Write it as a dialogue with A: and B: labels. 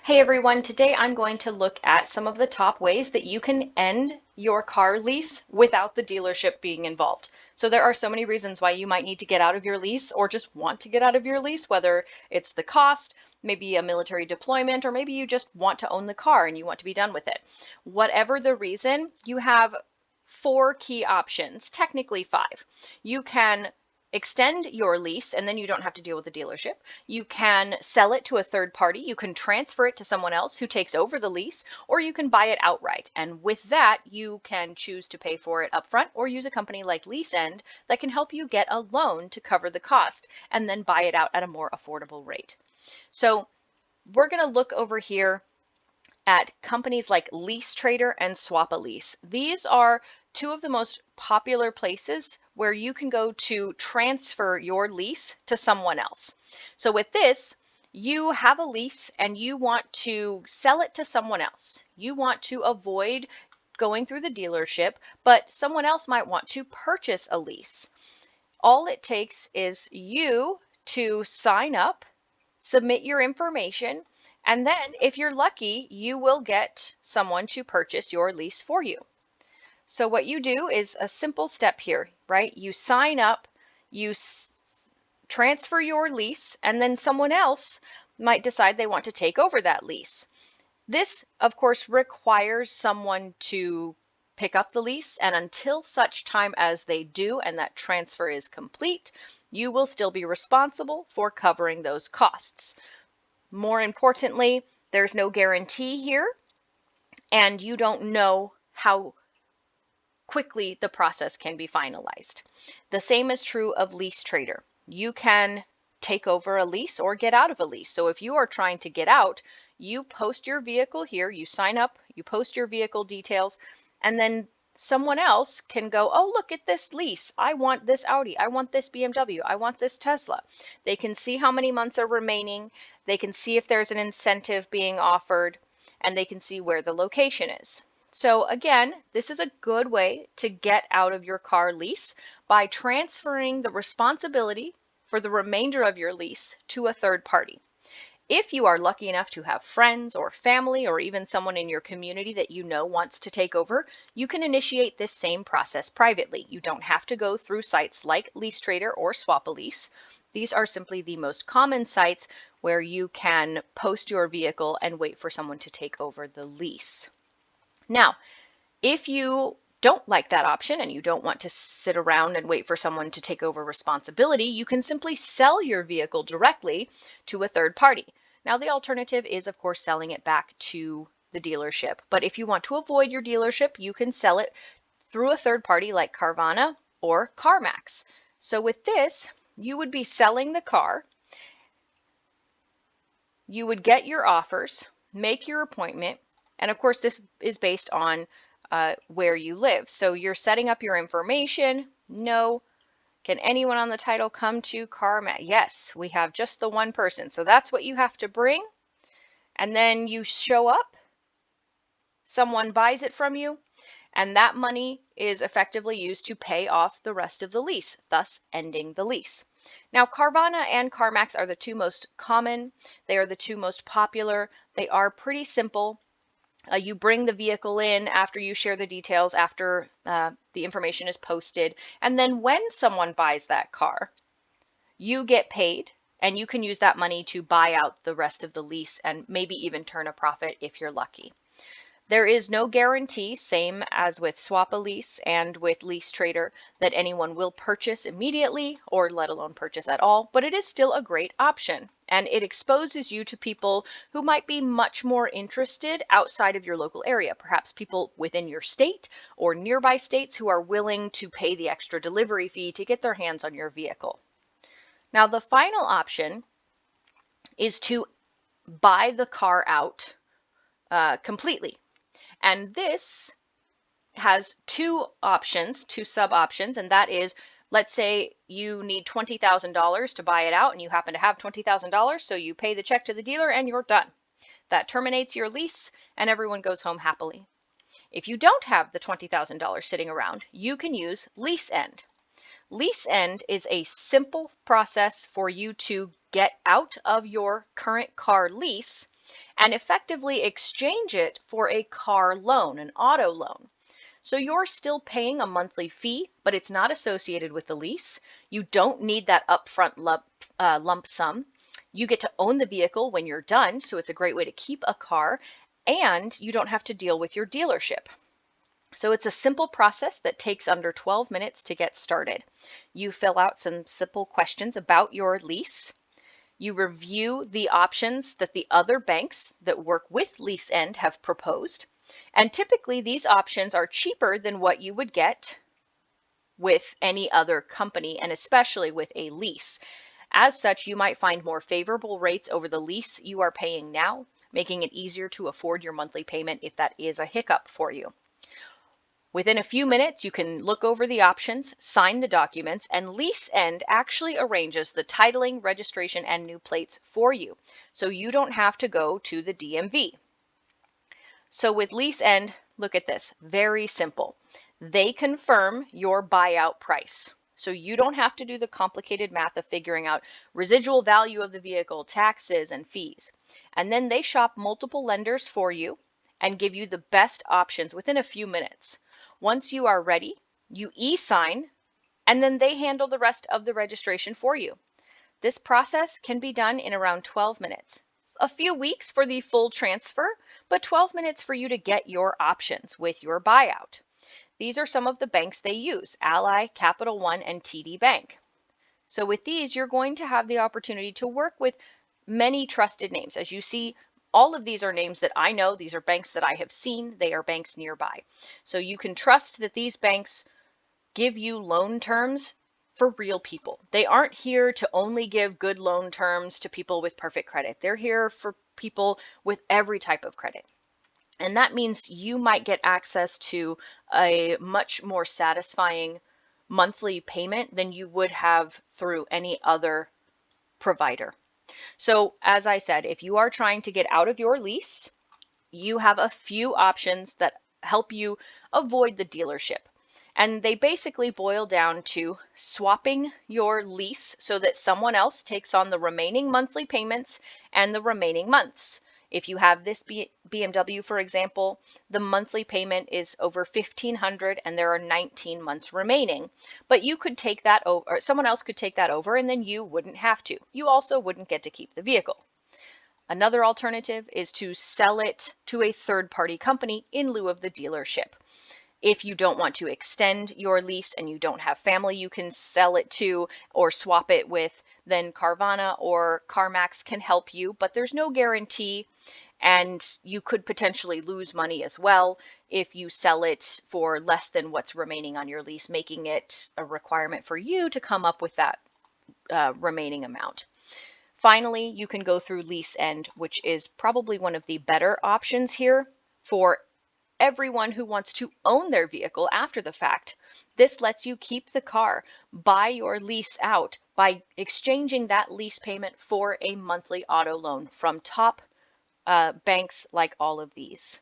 A: Hey everyone, today I'm going to look at some of the top ways that you can end your car lease without the dealership being involved. So there are so many reasons why you might need to get out of your lease or just want to get out of your lease, whether it's the cost, maybe a military deployment, or maybe you just want to own the car and you want to be done with it. Whatever the reason, you have four key options, technically five. You can extend your lease and then you don't have to deal with the dealership. You can sell it to a third party. You can transfer it to someone else who takes over the lease, or you can buy it outright. And with that, you can choose to pay for it upfront or use a company like Lease that can help you get a loan to cover the cost and then buy it out at a more affordable rate. So we're going to look over here at companies like Lease and Swap a Lease. These are two of the most popular places where you can go to transfer your lease to someone else. So with this, you have a lease and you want to sell it to someone else. You want to avoid going through the dealership, but someone else might want to purchase a lease. All it takes is you to sign up, submit your information, and then if you're lucky, you will get someone to purchase your lease for you. So what you do is a simple step here, right? You sign up, you transfer your lease, and then someone else might decide they want to take over that lease. This, of course, requires someone to pick up the lease, and until such time as they do and that transfer is complete, you will still be responsible for covering those costs. More importantly, there's no guarantee here, and you don't know how quickly the process can be finalized. The same is true of Lease Trader. You can take over a lease or get out of a lease. So if you are trying to get out, you post your vehicle here, you sign up, you post your vehicle details, and then someone else can go, oh, look at this lease. I want this Audi. I want this BMW. I want this Tesla. They can see how many months are remaining. They can see if there's an incentive being offered, and they can see where the location is. So again, this is a good way to get out of your car lease by transferring the responsibility for the remainder of your lease to a third party. If you are lucky enough to have friends or family or even someone in your community that you know wants to take over, you can initiate this same process privately. You don't have to go through sites like Lease or Swap a Lease. These are simply the most common sites where you can post your vehicle and wait for someone to take over the lease. Now, if you don't like that option and you don't want to sit around and wait for someone to take over responsibility, you can simply sell your vehicle directly to a third party. Now, the alternative is, of course, selling it back to the dealership. But if you want to avoid your dealership, you can sell it through a third party like Carvana or CarMax. So with this, you would be selling the car. You would get your offers, make your appointment, and of course, this is based on where you live. So you're setting up your information. No. Can anyone on the title come to CarMax? Yes, we have just the one person. So that's what you have to bring. And then you show up. Someone buys it from you. And that money is effectively used to pay off the rest of the lease, thus ending the lease. Now, Carvana and CarMax are the two most common. They are the two most popular. They are pretty simple. You bring the vehicle in after you share the details, after the information is posted. And then when someone buys that car, you get paid and you can use that money to buy out the rest of the lease and maybe even turn a profit if you're lucky. There is no guarantee, same as with Swap a Lease and with Lease Trader, that anyone will purchase immediately or let alone purchase at all, but it is still a great option. And it exposes you to people who might be much more interested outside of your local area, perhaps people within your state or nearby states who are willing to pay the extra delivery fee to get their hands on your vehicle. Now, the final option is to buy the car out completely. And this has two options, two sub-options, and that is, let's say you need $20,000 to buy it out and you happen to have $20,000, so you pay the check to the dealer and you're done. That terminates your lease and everyone goes home happily. If you don't have the $20,000 sitting around, you can use Lease End. Lease End is a simple process for you to get out of your current car lease and effectively exchange it for a car loan, an auto loan. So you're still paying a monthly fee, but it's not associated with the lease. You don't need that upfront lump sum. You get to own the vehicle when you're done, so it's a great way to keep a car, and you don't have to deal with your dealership. So it's a simple process that takes under 12 minutes to get started. You fill out some simple questions about your lease. You review the options that the other banks that work with Lease End have proposed. And typically these options are cheaper than what you would get with any other company, and especially with a lease. As such, you might find more favorable rates over the lease you are paying now, making it easier to afford your monthly payment if that is a hiccup for you. Within a few minutes, you can look over the options, sign the documents, and Lease End actually arranges the titling, registration, and new plates for you, so you don't have to go to the DMV. So with Lease End, look at this, very simple. They confirm your buyout price. So you don't have to do the complicated math of figuring out residual value of the vehicle, taxes, and fees. And then they shop multiple lenders for you and give you the best options within a few minutes. Once you are ready, you e-sign, and then they handle the rest of the registration for you. This process can be done in around 12 minutes. A few weeks for the full transfer, but 12 minutes for you to get your options with your buyout. These are some of the banks they use: Ally, Capital One, and TD Bank. So with these, you're going to have the opportunity to work with many trusted names. As you see, all of these are names that I know. These are banks that I have seen. They are banks nearby. So you can trust that these banks give you loan terms for real people. They aren't here to only give good loan terms to people with perfect credit. They're here for people with every type of credit. And that means you might get access to a much more satisfying monthly payment than you would have through any other provider. So as I said, if you are trying to get out of your lease, you have a few options that help you avoid the dealership. And they basically boil down to swapping your lease so that someone else takes on the remaining monthly payments and the remaining months. If you have this BMW, for example, the monthly payment is over $1,500 and there are 19 months remaining. But you could take that over, or someone else could take that over, and then you wouldn't have to. You also wouldn't get to keep the vehicle. Another alternative is to sell it to a third-party company in lieu of the dealership. If you don't want to extend your lease and you don't have family you can sell it to or swap it with, then Carvana or CarMax can help you, but there's no guarantee, and you could potentially lose money as well if you sell it for less than what's remaining on your lease, making it a requirement for you to come up with that remaining amount. Finally, you can go through Lease End, which is probably one of the better options here for everyone who wants to own their vehicle after the fact. This lets you keep the car, buy your lease out by exchanging that lease payment for a monthly auto loan from top banks like all of these.